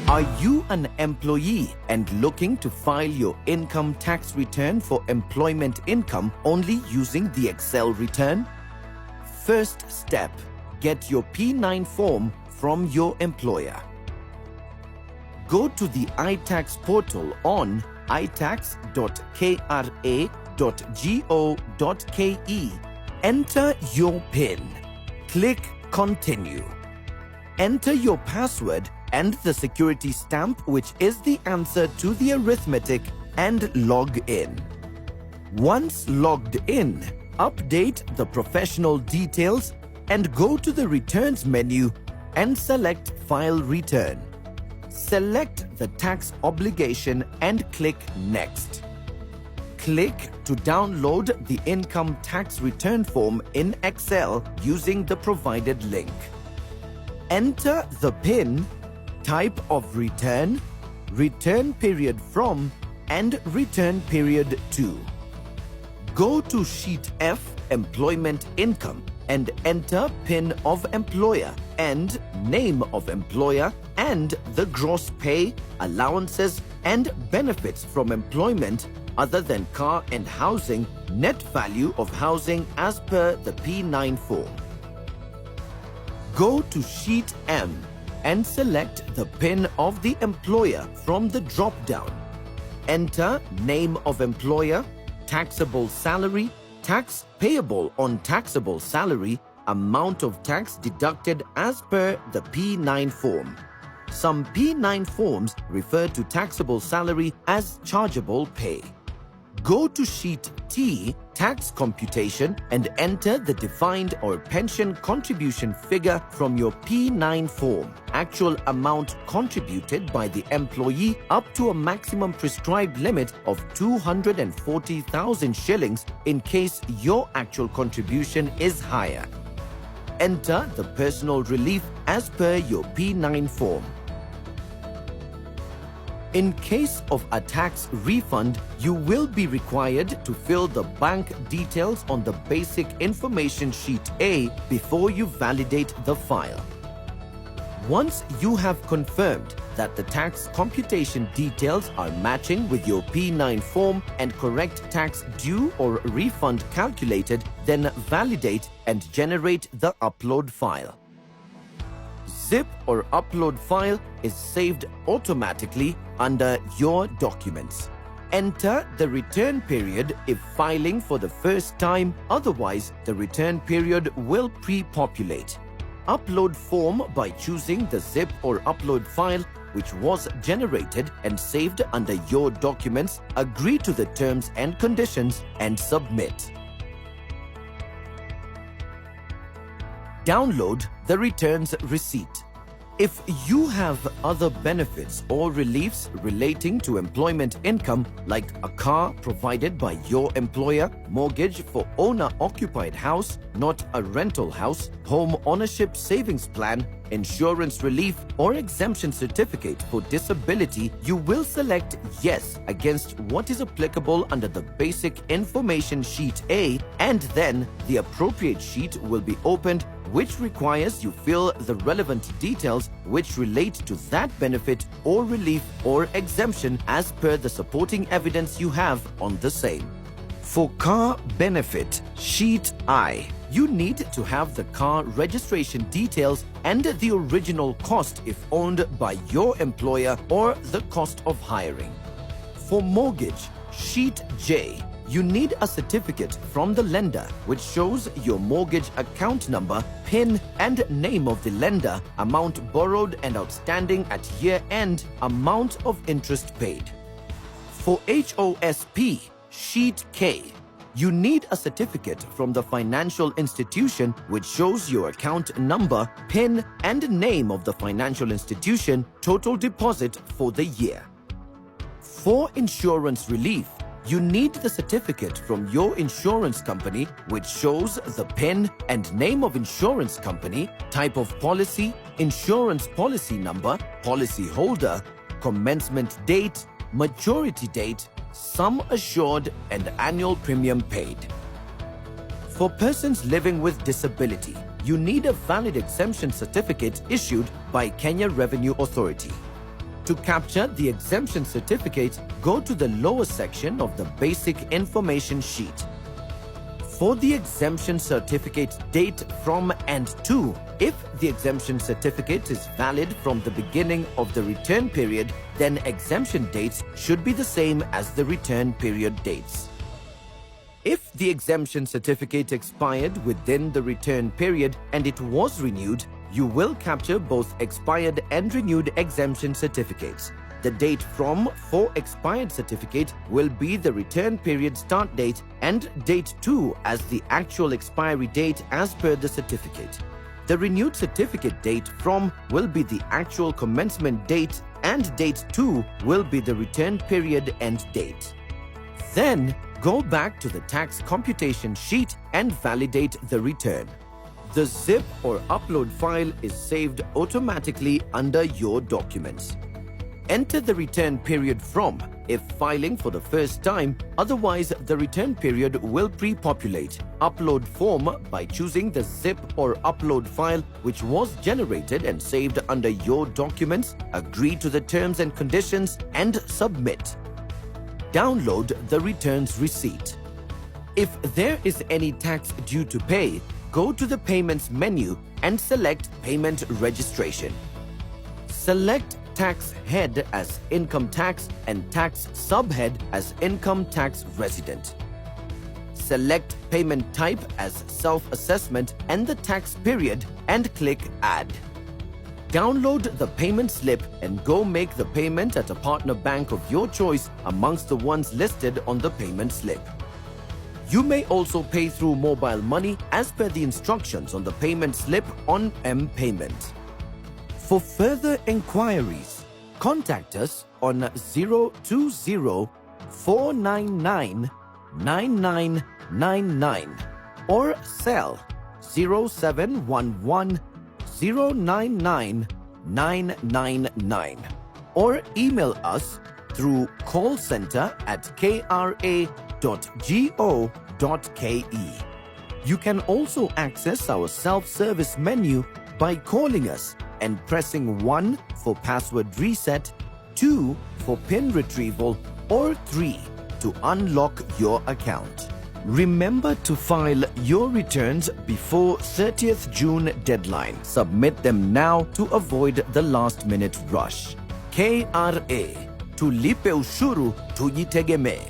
Are you an employee and looking to file your income tax return for employment income only using the Excel return? First step, get your P9 form from your employer. Go to the iTax portal on itax.kra.go.ke. Enter your PIN. Click Continue. Enter your password and the security stamp, which is the answer to the arithmetic, and log in. Once logged in, update the professional details and go to the Returns menu and select File Return. Select the tax obligation and click Next. Click to download the income tax return form in Excel using the provided link. Enter the PIN, type of return, return period from, and return period to. Go to Sheet F, Employment Income, and enter PIN of employer and name of employer and the gross pay, allowances, and benefits from employment other than car and housing, net value of housing as per the P9 form. Go to Sheet M and select the PIN of the employer from the drop-down. Enter name of employer, taxable salary, tax payable on taxable salary, amount of tax deducted as per the P9 form. Some P9 forms refer to taxable salary as chargeable pay. Go to Sheet T, Tax Computation, and enter the defined or pension contribution figure from your P9 form. Actual amount contributed by the employee up to a maximum prescribed limit of 240,000 shillings in case your actual contribution is higher. Enter the personal relief as per your P9 form. In case of a tax refund, you will be required to fill the bank details on the basic information sheet A before you validate the file. Once you have confirmed that the tax computation details are matching with your P9 form and correct tax due or refund calculated, then validate and generate the upload file. Zip or upload file is saved automatically under your documents. Enter the return period if filing for the first time, otherwise the return period will pre-populate. Upload form by choosing the zip or upload file which was generated and saved under your documents, agree to the terms and conditions and submit. Download the returns receipt. If you have other benefits or reliefs relating to employment income like a car provided by your employer, mortgage for owner-occupied house, not a rental house, home ownership savings plan, insurance relief, or exemption certificate for disability, you will select Yes against what is applicable under the Basic Information Sheet A, and then the appropriate sheet will be opened which requires you fill the relevant details which relate to that benefit or relief or exemption as per the supporting evidence you have on the same. For car benefit, Sheet I, you need to have the car registration details and the original cost if owned by your employer or the cost of hiring. For mortgage, Sheet J, you need a certificate from the lender which shows your mortgage account number, PIN and name of the lender, amount borrowed and outstanding at year end, amount of interest paid. For HOSP, Sheet K, you need a certificate from the financial institution which shows your account number, PIN and name of the financial institution, total deposit for the year. For insurance relief, you need the certificate from your insurance company which shows the PIN and name of insurance company, type of policy, insurance policy number, policy holder, commencement date, maturity date, sum assured, and annual premium paid. For persons living with disability, you need a valid exemption certificate issued by Kenya Revenue Authority. To capture the exemption certificate, go to the lower section of the basic information sheet. For the exemption certificate date from and to, if the exemption certificate is valid from the beginning of the return period, then exemption dates should be the same as the return period dates. If the exemption certificate expired within the return period and it was renewed, you will capture both expired and renewed exemption certificates. The date from for expired certificate will be the return period start date and date to as the actual expiry date as per the certificate. The renewed certificate date from will be the actual commencement date and date to will be the return period end date. Then go back to the tax computation sheet and validate the return. The zip or upload file is saved automatically under your documents. Enter the return period from if filing for the first time, otherwise the return period will pre-populate. Upload form by choosing the zip or upload file which was generated and saved under your documents, agree to the terms and conditions and submit. Download the returns receipt. If there is any tax due to pay, go to the Payments menu and select Payment Registration. Select Tax Head as Income Tax and Tax Subhead as Income Tax Resident. Select Payment Type as Self-Assessment and the tax period and click Add. Download the payment slip and go make the payment at a partner bank of your choice amongst the ones listed on the payment slip. You may also pay through mobile money as per the instructions on the payment slip on M-Payment. For further inquiries, contact us on 020-499-9999 or cell 0711-099-999 or email us through callcenter@kra.go.ke. You can also access our self-service menu by calling us and pressing 1 for password reset, 2 for PIN retrieval, or 3 to unlock your account. Remember to file your returns before 30th June deadline. Submit them now to avoid the last-minute rush. KRA, tulipe ushuru tujitegemee.